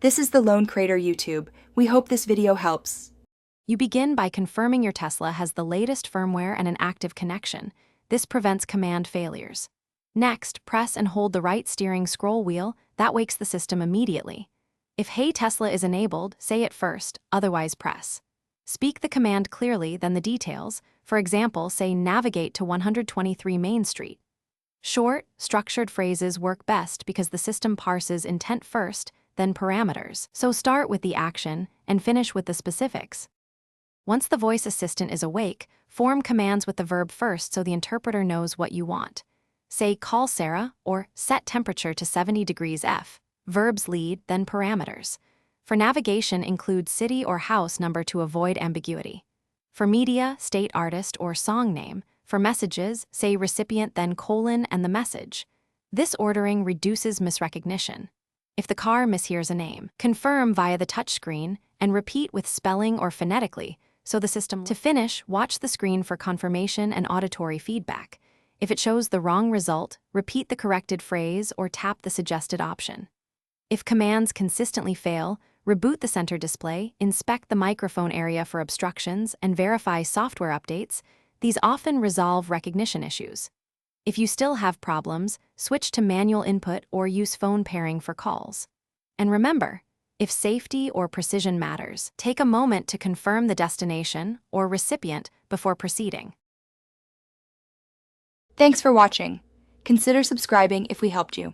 This is the Lone Crater YouTube. We hope this video helps. You begin by confirming your Tesla has the latest firmware and an active connection. This prevents command failures. Next, press and hold the right steering scroll wheel. That wakes the system immediately. If Hey Tesla is enabled, say it first, otherwise press. Speak the command clearly, then the details. For example, say navigate to 123 Main Street. Short, structured phrases work best because the system parses intent first, then parameters. So start with the action and finish with the specifics. Once the voice assistant is awake, form commands with the verb first so the interpreter knows what you want. Say call Sarah or set temperature to 70 degrees F. Verbs lead, then parameters. For navigation, include city or house number to avoid ambiguity. For media, state artist or song name. For messages, say recipient then colon and the message. This ordering reduces misrecognition. If the car mishears a name, confirm via the touchscreen and repeat with spelling or phonetically so the system. To finish, watch the screen for confirmation and auditory feedback. If it shows the wrong result, repeat the corrected phrase or tap the suggested option. If commands consistently fail, reboot the center display, inspect the microphone area for obstructions, and verify software updates. These often resolve recognition issues. If you still have problems, switch to manual input or use phone pairing for calls. And remember, if safety or precision matters, take a moment to confirm the destination or recipient before proceeding. Thanks for watching. Consider subscribing if we helped you.